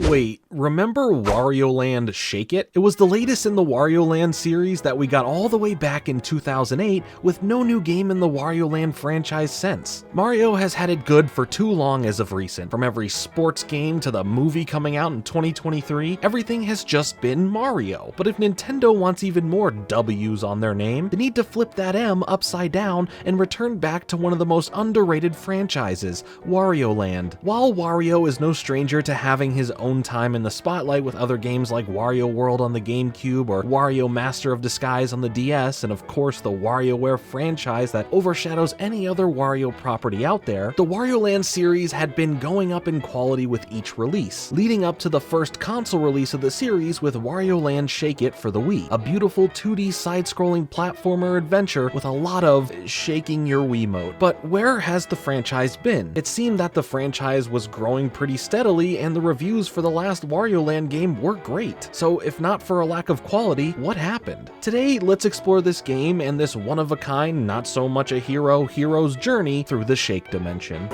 Wait, remember Wario Land Shake It? It was the latest in the Wario Land series that we got all the way back in 2008 with no new game in the Wario Land franchise since. Mario has had it good for too long as of recent. From every sports game to the movie coming out in 2023, everything has just been Mario. But if Nintendo wants even more W's on their name, they need to flip that M upside down and return back to one of the most underrated franchises, Wario Land. While Wario is no stranger to having his own time in the spotlight with other games like Wario World on the GameCube or Wario Master of Disguise on the DS, and of course the WarioWare franchise that overshadows any other Wario property out there, the Wario Land series had been going up in quality with each release, leading up to the first console release of the series with Wario Land Shake It for the Wii, a beautiful 2D side-scrolling platformer adventure with a lot of shaking your Wiimote. But where has the franchise been? It seemed that the franchise was growing pretty steadily and the reviews for the last Wario Land game were great. So if not for a lack of quality, what happened? Today, let's explore this game and this one-of-a-kind, not so much a hero's journey through the Shake dimension.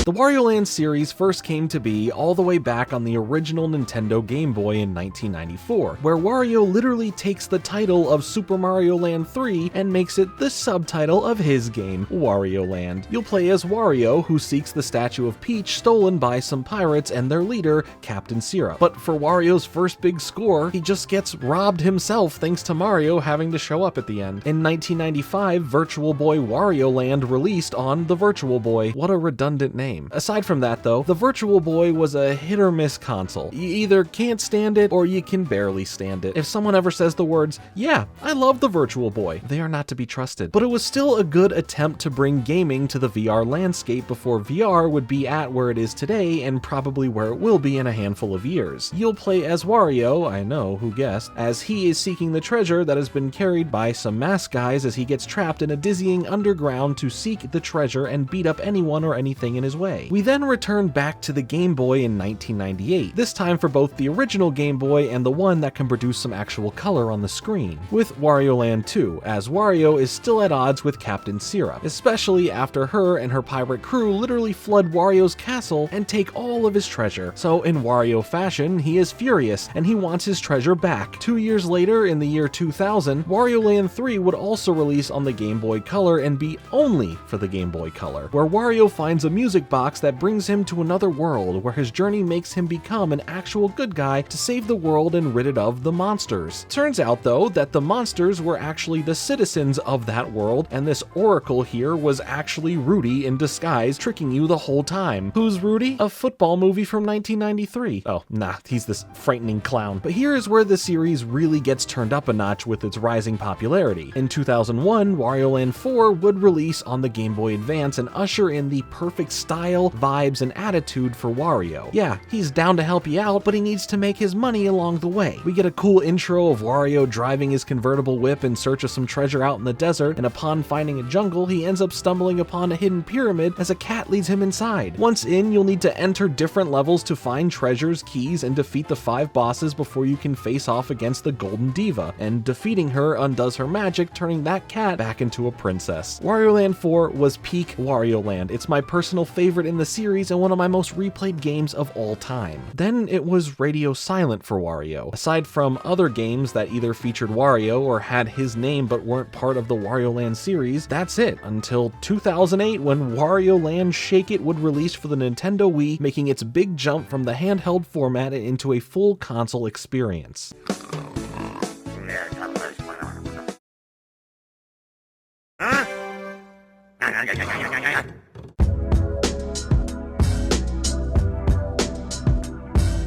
The Wario Land series first came to be all the way back on the original Nintendo Game Boy in 1994, where Wario literally takes the title of Super Mario Land 3 and makes it the subtitle of his game, Wario Land. You'll play as Wario, who seeks the statue of Peach stolen by some pirates and their leader, Captain Syrup. But for Wario's first big score, he just gets robbed himself thanks to Mario having to show up at the end. In 1995, Virtual Boy Wario Land released on the Virtual Boy. What a redundant name. Aside from that though, the Virtual Boy was a hit or miss console. You either can't stand it or you can barely stand it. If someone ever says the words, "Yeah, I love the Virtual Boy," they are not to be trusted. But it was still a good attempt to bring gaming to the VR landscape before VR would be at where it is today and probably where it will be in a handful of years. You'll play as Wario, I know, who guessed, as he is seeking the treasure that has been carried by some masked guys as he gets trapped in a dizzying underground to seek the treasure and beat up anyone or anything in his way. We then returned back to the Game Boy in 1998, this time for both the original Game Boy and the one that can produce some actual color on the screen, with Wario Land 2, as Wario is still at odds with Captain Syrup, especially after her and her pirate crew literally flood Wario's castle and take all of his treasure. So in Wario fashion, he is furious and he wants his treasure back. 2 years later, in the year 2000, Wario Land 3 would also release on the Game Boy Color and be only for the Game Boy Color, where Wario finds a music box that brings him to another world where his journey makes him become an actual good guy to save the world and rid it of the monsters. Turns out though that the monsters were actually the citizens of that world, and this oracle here was actually Rudy in disguise, tricking you the whole time. Who's Rudy? A football movie from 1993. Oh, nah, he's this frightening clown. But here is where the series really gets turned up a notch with its rising popularity. In 2001, Wario Land 4 would release on the Game Boy Advance and usher in the perfect style, vibes, and attitude for Wario. Yeah, he's down to help you out, but he needs to make his money along the way. We get a cool intro of Wario driving his convertible whip in search of some treasure out in the desert, and upon finding a jungle, he ends up stumbling upon a hidden pyramid as a cat leads him inside. Once in, you'll need to enter different levels to find treasures, keys, and defeat the 5 bosses before you can face off against the Golden Diva, and defeating her undoes her magic, turning that cat back into a princess. Wario Land 4 was peak Wario Land. It's my personal favorite in the series and one of my most replayed games of all time. Then it was radio silent for Wario. Aside from other games that either featured Wario or had his name but weren't part of the Wario Land series, that's it until 2008 when Wario Land Shake It would release for the Nintendo Wii, making its big jump from the handheld format into a full console experience.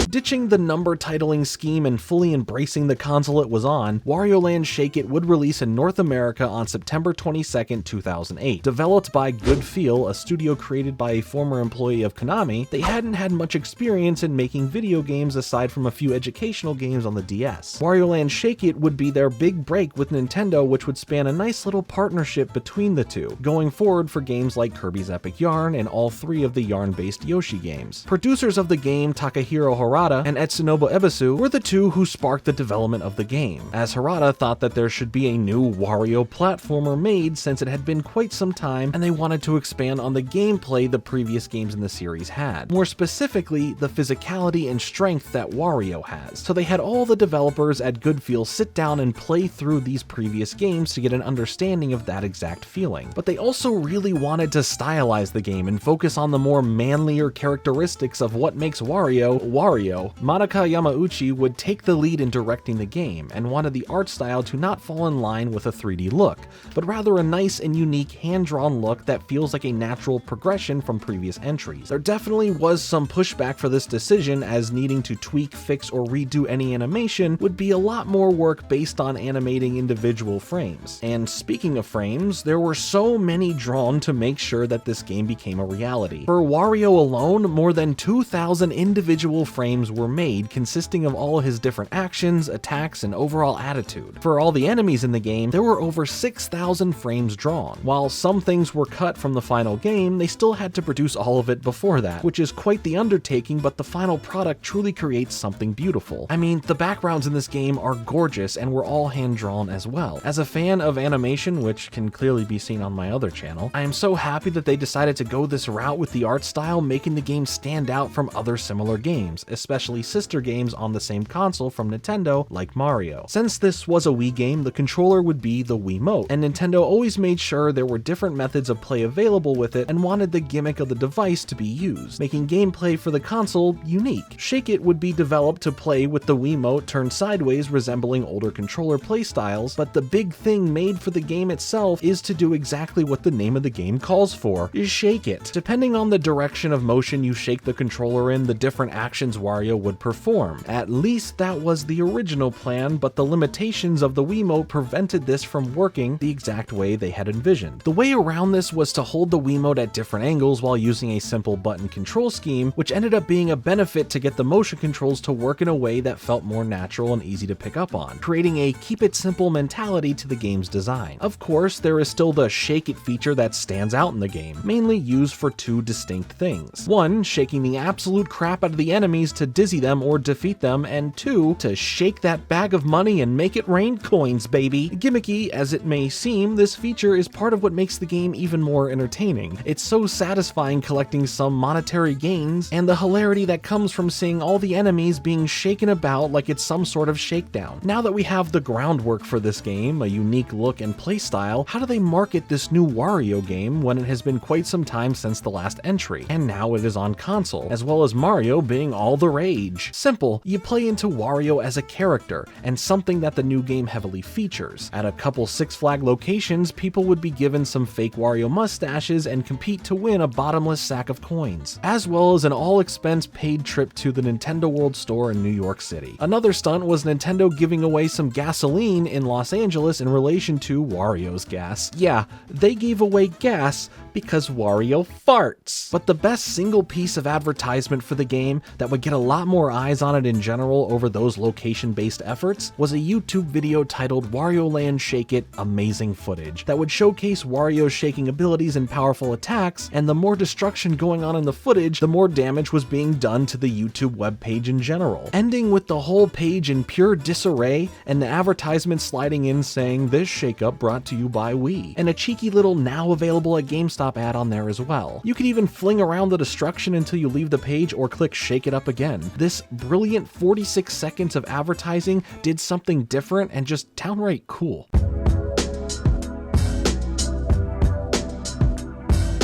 Ditching the number titling scheme and fully embracing the console it was on, Wario Land Shake It would release in North America on September 22, 2008. Developed by Good Feel, a studio created by a former employee of Konami, they hadn't had much experience in making video games aside from a few educational games on the DS. Wario Land Shake It would be their big break with Nintendo, which would span a nice little partnership between the two, going forward for games like Kirby's Epic Yarn and all 3 of the Yarn-based Yoshi games. Producers of the game, Takahiro Harada, Harada and Etsunobu Ebisu were the two who sparked the development of the game, as Harada thought that there should be a new Wario platformer made since it had been quite some time and they wanted to expand on the gameplay the previous games in the series had. More specifically, the physicality and strength that Wario has. So they had all the developers at Goodfeel sit down and play through these previous games to get an understanding of that exact feeling. But they also really wanted to stylize the game and focus on the more manlier characteristics of what makes Wario, Wario. Monika Yamauchi would take the lead in directing the game and wanted the art style to not fall in line with a 3D look, but rather a nice and unique hand-drawn look that feels like a natural progression from previous entries. There definitely was some pushback for this decision, as needing to tweak, fix, or redo any animation would be a lot more work based on animating individual frames. And speaking of frames, there were so many drawn to make sure that this game became a reality. For Wario alone, more than 2,000 individual frames were made, consisting of all of his different actions, attacks, and overall attitude. For all the enemies in the game, there were over 6,000 frames drawn. While some things were cut from the final game, they still had to produce all of it before that, which is quite the undertaking, but the final product truly creates something beautiful. I mean, the backgrounds in this game are gorgeous and were all hand-drawn as well. As a fan of animation, which can clearly be seen on my other channel, I am so happy that they decided to go this route with the art style, making the game stand out from other similar games, especially sister games on the same console from Nintendo like Mario. Since this was a Wii game, the controller would be the Wiimote, and Nintendo always made sure there were different methods of play available with it and wanted the gimmick of the device to be used, making gameplay for the console unique. Shake It would be developed to play with the Wiimote turned sideways, resembling older controller playstyles, but the big thing made for the game itself is to do exactly what the name of the game calls for, is shake it. Depending on the direction of motion you shake the controller in, the different actions Wario would perform. At least that was the original plan, but the limitations of the Wiimote prevented this from working the exact way they had envisioned. The way around this was to hold the Wiimote at different angles while using a simple button control scheme, which ended up being a benefit to get the motion controls to work in a way that felt more natural and easy to pick up on, creating a keep it simple mentality to the game's design. Of course, there is still the shake it feature that stands out in the game, mainly used for two distinct things. One, shaking the absolute crap out of the enemies to dizzy them or defeat them, and two, to shake that bag of money and make it rain coins, baby. Gimmicky as it may seem, this feature is part of what makes the game even more entertaining. It's so satisfying collecting some monetary gains, and the hilarity that comes from seeing all the enemies being shaken about like it's some sort of shakedown. Now that we have the groundwork for this game, a unique look and playstyle, how do they market this new Wario game when it has been quite some time since the last entry, and now it is on console, as well as Mario being all the rage? Simple, you play into Wario as a character, and something that the new game heavily features. At a couple Six Flags locations, people would be given some fake Wario mustaches and compete to win a bottomless sack of coins, as well as an all-expense paid trip to the Nintendo World Store in New York City. Another stunt was Nintendo giving away some gasoline in Los Angeles in relation to Wario's gas. Yeah, they gave away gas because Wario farts. But the best single piece of advertisement for the game that would get a lot more eyes on it in general over those location-based efforts was a YouTube video titled Wario Land Shake It Amazing Footage that would showcase Wario's shaking abilities and powerful attacks, and the more destruction going on in the footage, the more damage was being done to the YouTube webpage in general, ending with the whole page in pure disarray and the advertisement sliding in saying this shakeup brought to you by Wii, and a cheeky little now available at GameStop ad on there as well. You could even fling around the destruction until you leave the page or click shake it up again. This brilliant 46 seconds of advertising did something different and just downright cool.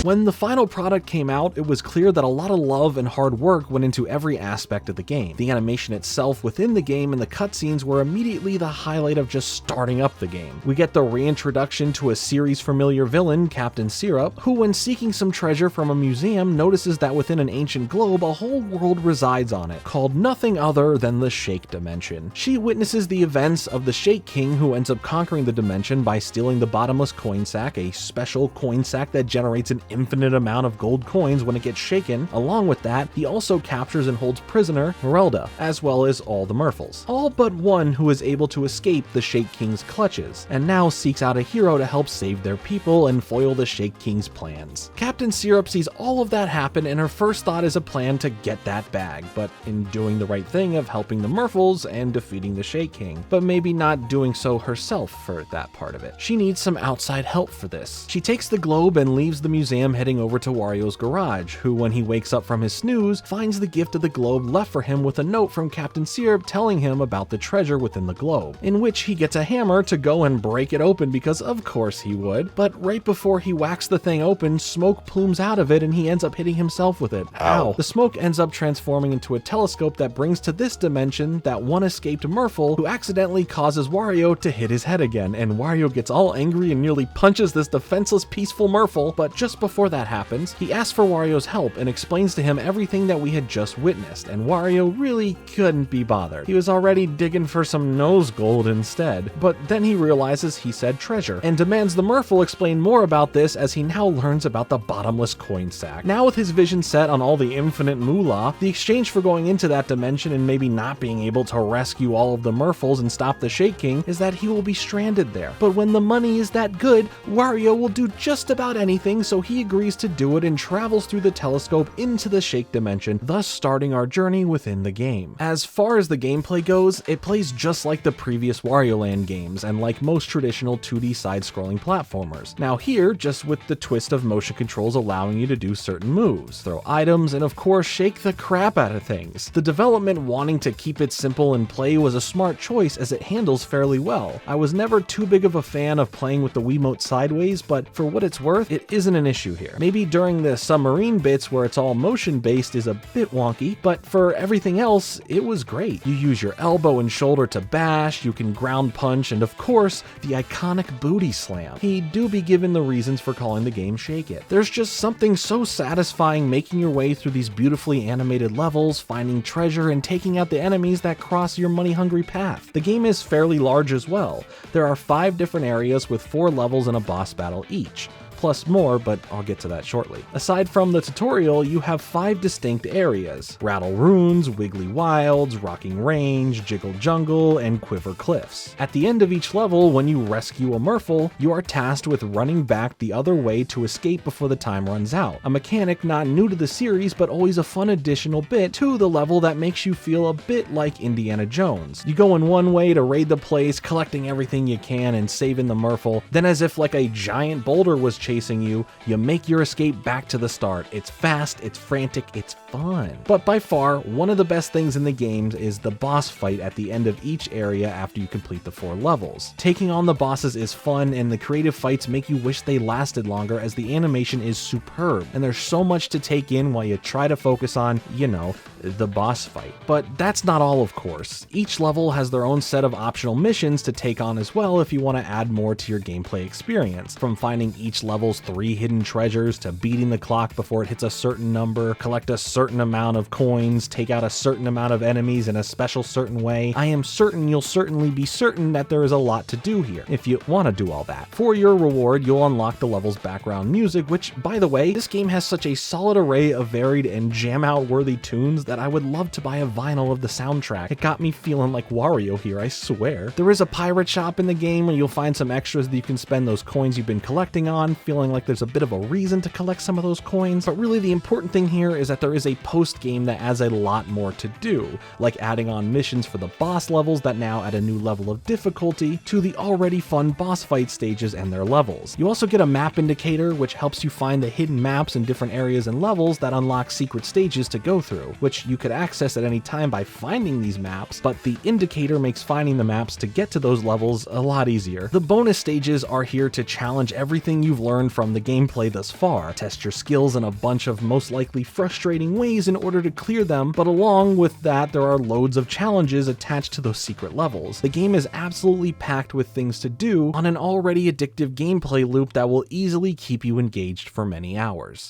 When the final product came out, it was clear that a lot of love and hard work went into every aspect of the game. The animation itself within the game and the cutscenes were immediately the highlight of just starting up the game. We get the reintroduction to a series familiar villain, Captain Syrup, who when seeking some treasure from a museum notices that within an ancient globe a whole world resides on it, called nothing other than the Shake Dimension. She witnesses the events of the Shake King, who ends up conquering the dimension by stealing the bottomless coin sack, a special coin sack that generates an infinite amount of gold coins when it gets shaken. Along with that, he also captures and holds prisoner Merelda, as well as all the Merfolks. All but one who is able to escape the Shake King's clutches, and now seeks out a hero to help save their people and foil the Shake King's plans. Captain Syrup sees all of that happen, and her first thought is a plan to get that bag, but in doing the right thing of helping the Merfolks and defeating the Shake King, but maybe not doing so herself for that part of it. She needs some outside help for this. She takes the globe and leaves the museum, heading over to Wario's garage, who, when he wakes up from his snooze, finds the gift of the globe left for him with a note from Captain Syrup telling him about the treasure within the globe, in which he gets a hammer to go and break it open because of course he would, but right before he whacks the thing open, smoke plumes out of it and he ends up hitting himself with it. Ow. The smoke ends up transforming into a telescope that brings to this dimension that one escaped Merfolk who accidentally causes Wario to hit his head again, and Wario gets all angry and nearly punches this defenseless peaceful Merfolk, but just before that happens, he asks for Wario's help and explains to him everything that we had just witnessed, and Wario really couldn't be bothered. He was already digging for some nose gold instead, but then he realizes he said treasure, and demands the Merfolk explain more about this as he now learns about the bottomless coin sack. Now with his vision set on all the infinite moolah, the exchange for going into that dimension and maybe not being able to rescue all of the Merfolks and stop the Shake King is that he will be stranded there. But when the money is that good, Wario will do just about anything, so he agrees to do it and travels through the telescope into the Shake dimension, thus starting our journey within the game. As far as the gameplay goes, it plays just like the previous Wario Land games and like most traditional 2D side-scrolling platformers. Now here, just with the twist of motion controls allowing you to do certain moves, throw items, and of course shake the crap out of things. The development wanting to keep it simple and play was a smart choice as it handles fairly well. I was never too big of a fan of playing with the Wiimote sideways, but for what it's worth, it isn't an issue here. Maybe during the submarine bits where it's all motion based is a bit wonky, but for everything else, it was great. You use your elbow and shoulder to bash, you can ground punch, and of course, the iconic booty slam. He do be given the reasons for calling the game Shake It. There's just something so satisfying making your way through these beautifully animated levels, finding treasure, and taking out the enemies that cross your money-hungry path. The game is fairly large as well. There are 5 different areas with 4 levels and a boss battle each. Plus more, but I'll get to that shortly. Aside from the tutorial, you have 5 distinct areas: Rattle Ruins, Wiggly Wilds, Rocking Range, Jiggle Jungle, and Quiver Cliffs. At the end of each level, when you rescue a Merfolk, you are tasked with running back the other way to escape before the time runs out. A mechanic not new to the series, but always a fun additional bit to the level that makes you feel a bit like Indiana Jones. You go in one way to raid the place, collecting everything you can and saving the Merfolk, then as if like a giant boulder was chasing you, you make your escape back to the start. It's fast, it's frantic, it's fun. But by far, one of the best things in the game is the boss fight at the end of each area after you complete the 4 levels. Taking on the bosses is fun, and the creative fights make you wish they lasted longer as the animation is superb, and there's so much to take in while you try to focus on, you know, the boss fight. But that's not all, of course. Each level has their own set of optional missions to take on as well if you want to add more to your gameplay experience, from finding each level's 3 hidden treasures to beating the clock before it hits a certain number, collect a certain amount of coins, take out a certain amount of enemies in a special certain way. I am certain you'll certainly be certain that there is a lot to do here if you want to do all that. For your reward, you'll unlock the level's background music, which, by the way, this game has such a solid array of varied and jam-out worthy tunes that I would love to buy a vinyl of the soundtrack. It got me feeling like Wario here, I swear. There is a pirate shop in the game where you'll find some extras that you can spend those coins you've been collecting on, feeling like there's a bit of a reason to collect some of those coins, but really the important thing here is that there is a post-game that adds a lot more to do, like adding on missions for the boss levels that now add a new level of difficulty to the already fun boss fight stages and their levels. You also get a map indicator, which helps you find the hidden maps in different areas and levels that unlock secret stages to go through, which you could access at any time by finding these maps, but the indicator makes finding the maps to get to those levels a lot easier. The bonus stages are here to challenge everything you've learned from the gameplay thus far, test your skills in a bunch of most likely frustrating ways in order to clear them, but along with that there are loads of challenges attached to those secret levels. The game is absolutely packed with things to do on an already addictive gameplay loop that will easily keep you engaged for many hours.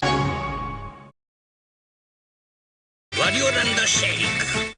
Wario Land Shake.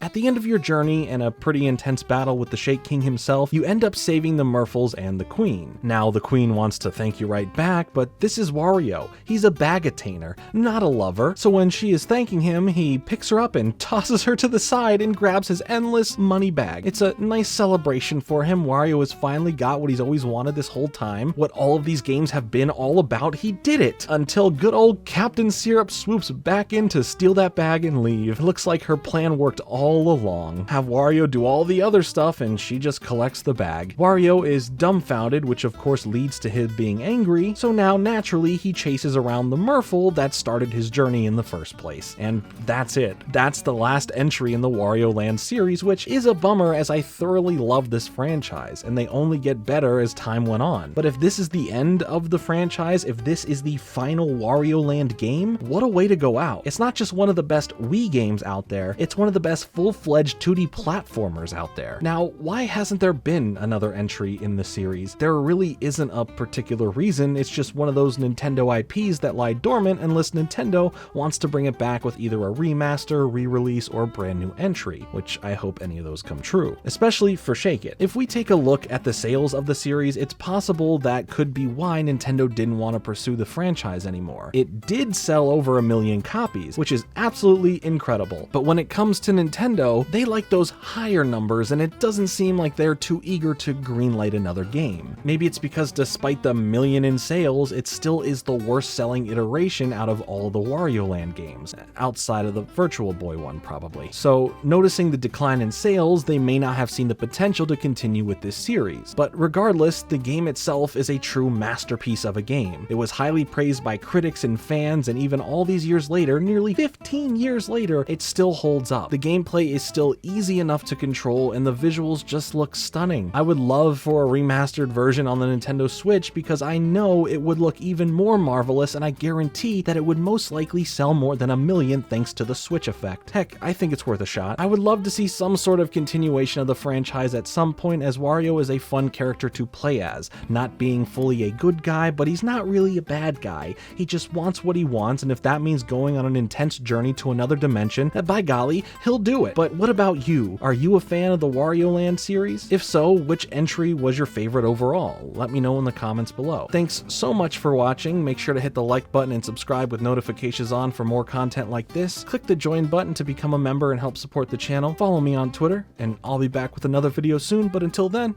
At the end of your journey and a pretty intense battle with the Shake King himself, you end up saving the Murphles and the Queen. Now, the Queen wants to thank you right back, but this is Wario. He's a bag-attainer, not a lover, so when she is thanking him, he picks her up and tosses her to the side and grabs his endless money bag. It's a nice celebration for him. Wario has finally got what he's always wanted this whole time. What all of these games have been all about, he did it! Until good old Captain Syrup swoops back in to steal that bag and leave. Looks like her plan worked all along. Have Wario do all the other stuff and she just collects the bag. Wario is dumbfounded, which of course leads to him being angry, so now naturally he chases around the Murphle that started his journey in the first place. And that's it. That's the last entry in the Wario Land series, which is a bummer as I thoroughly love this franchise, and they only get better as time went on. But if this is the end of the franchise, if this is the final Wario Land game, what a way to go out. It's not just one of the best Wii games out there, it's one of the best full-fledged 2D platformers out there. Now, why hasn't there been another entry in the series? There really isn't a particular reason, it's just one of those Nintendo IPs that lie dormant unless Nintendo wants to bring it back with either a remaster, re-release, or brand new entry, which I hope any of those come true, especially for Shake It. If we take a look at the sales of the series, it's possible that could be why Nintendo didn't want to pursue the franchise anymore. It did sell over 1 million copies, which is absolutely incredible, but when it comes to Nintendo, they like those higher numbers and it doesn't seem like they're too eager to greenlight another game. Maybe it's because despite the 1 million in sales, it still is the worst selling iteration out of all the Wario Land games, outside of the Virtual Boy one probably. So noticing the decline in sales, they may not have seen the potential to continue with this series. But regardless, the game itself is a true masterpiece of a game. It was highly praised by critics and fans, and even all these years later, nearly 15 years later, it still holds up. The gameplay is still easy enough to control and the visuals just look stunning. I would love for a remastered version on the Nintendo Switch because I know it would look even more marvelous, and I guarantee that it would most likely sell more than 1 million thanks to the Switch effect. Heck, I think it's worth a shot. I would love to see some sort of continuation of the franchise at some point, as Wario is a fun character to play as, not being fully a good guy, but he's not really a bad guy. He just wants what he wants, and if that means going on an intense journey to another dimension, by golly, he'll do it. But what about you? Are you a fan of the Wario Land series? If so, which entry was your favorite overall? Let me know in the comments below. Thanks so much for watching. Make sure to hit the like button and subscribe with notifications on for more content like this. Click the join button to become a member and help support the channel. Follow me on Twitter, and I'll be back with another video soon, but until then,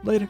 later.